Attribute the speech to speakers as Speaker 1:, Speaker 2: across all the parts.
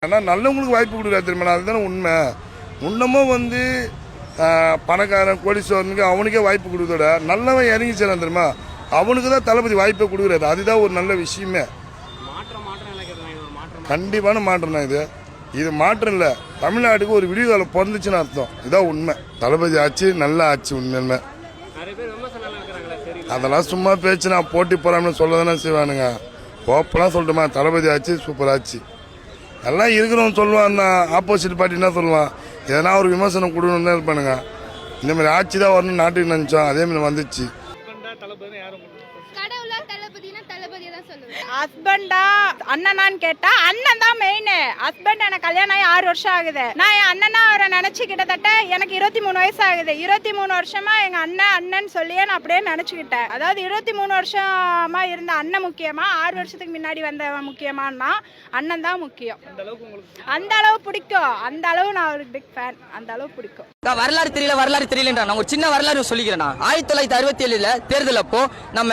Speaker 1: ஆனால் நல்லவங்களுக்கு வாய்ப்பு கொடுக்காது தெரியுமா, அதுதானே உண்மை. இன்னமும் பணக்காரன் கோடீஸ்வரனுக்கு அவனுக்கே வாய்ப்பு கொடுத்தோட நல்லவன் இறங்கி செய்யலாம் தெரியுமா, அவனுக்கு தான் தளபதி வாய்ப்பை கொடுக்குறாரு. அதுதான் ஒரு நல்ல விஷயமே. கண்டிப்பான மாற்றம் தான் இது மாற்றம் இல்லை. தமிழ்நாட்டுக்கு ஒரு விடிவுகாலம் பிறந்துச்சுன்னு அர்த்தம். இதான் உண்மை. தளபதி ஆச்சு நல்ல ஆச்சு. உண்மையுமே அதெல்லாம் சும்மா பேச்சு. நான் போட்டி போறான்னு சொல்ல தானே செய்வானுங்க. ஓப்பெல்லாம் சொல்லட்டுமா, தளபதி ஆச்சு சூப்பர் ஆச்சு எல்லாம் இருக்கிறவன் சொல்லுவான். ஆப்போசிட் பார்ட்டி என்ன சொல்லுவான், எதனா ஒரு விமர்சனம் கொடுக்கணும்னு தான் இருப்பானுங்க. இந்த மாதிரி ஆட்சி தான் வரணும்னு நாட்டுக்கு நினைச்சோம், அதே மாதிரி வந்துச்சு.
Speaker 2: ஹஸ்பண்டா அண்ணனான்னு கேட்டா அண்ணன் தான் மெயின். ஹஸ்பண்ட் எனக்கு கல்யாணம் ஆகி 6 வருஷம் ஆகுது. நான் என் அண்ணனா அவரை நினைச்சு கிட்டத்தட்ட எனக்கு 23 வயசு ஆகுது. 23 வருஷமா எங்க அண்ணன் சொல்லியே நான் அப்படியே நினைச்சுக்கிட்டேன். அதாவது 23 வருஷமா இருந்த அண்ணன் முக்கியமா, 6 வருஷத்துக்கு முன்னாடி வந்த முக்கியமானா அண்ணன் தான் முக்கியம். அந்த அளவு பிடிக்கும். அந்த அளவு நான் ஒரு பிக் ஃபேன். அந்த அளவு பிடிக்கும்.
Speaker 3: வரலாறு தெரியலன்றா. நான் ஒரு சின்ன வரலாறு சொல்லிக்கிறேன். 1967 தேர்தல் அப்போ நம்ம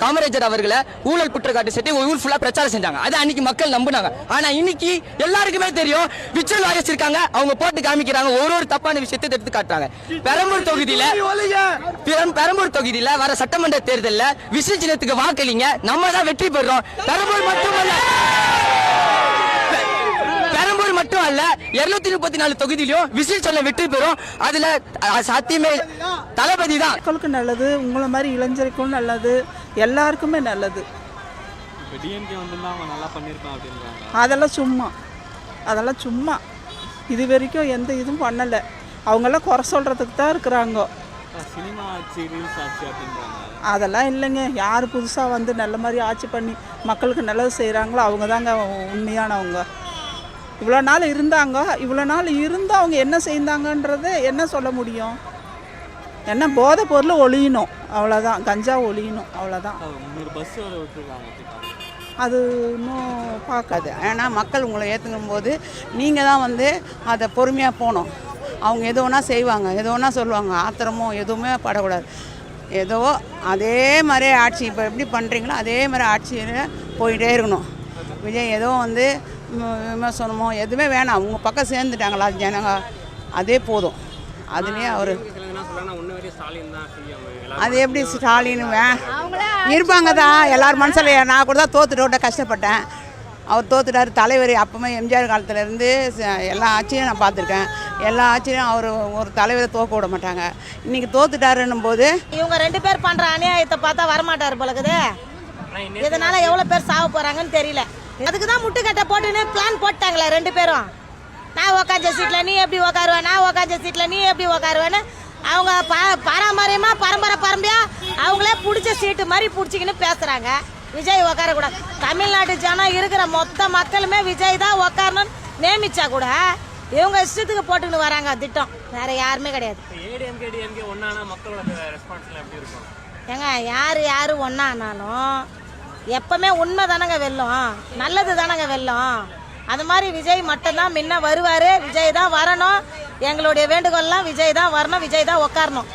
Speaker 3: காமராஜர் அவர்களை ஊழல் குற்றச்சாட்டு செட்டி ஊர் ஃபுல்லா பிரச்சாரம் செஞ்சாங்க. அது அன்னைக்கு மக்கள் நம்பினாங்க. ஆனா இன்னைக்கு எல்லாருக்குமே தெரியும், விச்சுவல் வாய்ஸ் இருக்காங்க, அவங்க போட்டு காமிக்கிறாங்க, ஒரு தப்பான விஷயத்தை எடுத்து காட்டுறாங்க. பெரம்பூர் தொகுதியில வர சட்டமன்ற தேர்தலில் விசில் சின்னத்துக்கு வாக்களிங்க, நம்ம தான் வெற்றி பெறுறோம். பெரம்பூர் மட்டும் அல்ல 234 தொகுதியிலும் விசில் சொல்ல வெற்றி பெறும். அதுல சாத்தியமே தளபதி தான்.
Speaker 4: மக்களுக்கு நல்லது, உங்களை மாதிரி இளைஞருக்கும் நல்லது, எல்லாருக்குமே நல்லது. அதெல்லாம் சும்மா இது வரைக்கும் எந்த இதுவும் பண்ணலை. அவங்கெல்லாம் குறை சொல்கிறதுக்கு தான் இருக்கிறாங்க. அதெல்லாம் இல்லைங்க. யார் புதுசாக நல்ல மாதிரி ஆட்சி பண்ணி மக்களுக்கு நல்லது செய்கிறாங்களோ அவங்க தாங்க உண்மையானவங்க. இவ்வளோ நாள் இருந்தாங்க. இவ்வளோ நாள் இருந்து அவங்க என்ன செய்தாங்கன்றது என்ன சொல்ல முடியும்? என்ன போதை பொருள் ஒழியணும், அவ்வளோதான். கஞ்சா ஒழியணும், அவ்வளோதான். அது இன்னும் பார்க்காது.
Speaker 5: ஏன்னா மக்கள் உங்களை ஏற்றுக்கும் போது நீங்கள் தான் அதை பொறுமையாக போகணும். அவங்க எது வேணால் செய்வாங்க, எது வேணால் சொல்லுவாங்க. ஆத்திரமோ எதுவுமே படக்கூடாது. ஏதோ அதே மாதிரி ஆட்சி இப்போ எப்படி பண்ணுறீங்களோ அதே மாதிரி ஆட்சியில் போயிட்டே இருக்கணும். விஜய் ஏதோ விமர்சனமோ எதுவுமே வேணாம். அவங்க பக்கம் சேர்ந்துட்டாங்களா ஜனங்க, அதே போதும். அதுலேயே அவர் அது எப்படி ஸ்டாலின் இருப்பாங்க தான் எல்லாரும் மனசில். நான் கூட தான் தோத்துட்டோட கஷ்டப்பட்டேன். அவர் தோத்துட்டார். தலைவர் அப்போமே எம்ஜிஆர் காலத்துலேருந்து எல்லா ஆட்சியும் நான் பார்த்துருக்கேன். எல்லா ஆட்சியும் அவர் ஒரு தலைவரை தோக்க விட மாட்டாங்க. இன்றைக்கி தோத்துட்டாருன்னும் போது
Speaker 2: இவங்க 2 பேர் பண்ணுற அநியாயத்தை பார்த்தா வரமாட்டார் போலக்குது. இதனால் எவ்வளோ பேர் சாக போகிறாங்கன்னு தெரியல. அதுக்கு தான் முட்டுக்கட்டை போட்டுன்னு பிளான் போட்டாங்களே 2 பேரும். நான் உக்காஞ்ச சீட்டில் நீ எப்படி உக்காருவேன், நான் உக்காஞ்ச சீட்டில் நீ எப்படி உக்காருவேன்னு அவங்க பரம்பரையா அவங்களே பிடிச்ச சீட்டு மாதிரி பிடிச்சிக்கின்னு பேசுகிறாங்க. விஜய் உக்காரக்கூடாது. தமிழ்நாட்டு ஜனம் இருக்கிற மொத்த மக்களுமே விஜய் தான் உக்காரணும்னு நியமிச்சா கூட இவங்க இஷ்டத்துக்கு போட்டுக்கின்னு வராங்க திட்டம். வேற யாருமே கிடையாது. ஏங்க யார் ஒன்னானாலும் எப்பவுமே உண்மை தானங்க வெல்லும், நல்லது தானங்க வெல்லும். அது மாதிரி விஜய் மட்டும்தான் முன்ன வருவார். விஜய் தான் வரணும். எங்களுடைய வேண்டுகோள்லாம் விஜய் தான் வரணும், விஜய் தான் உட்காரணும்.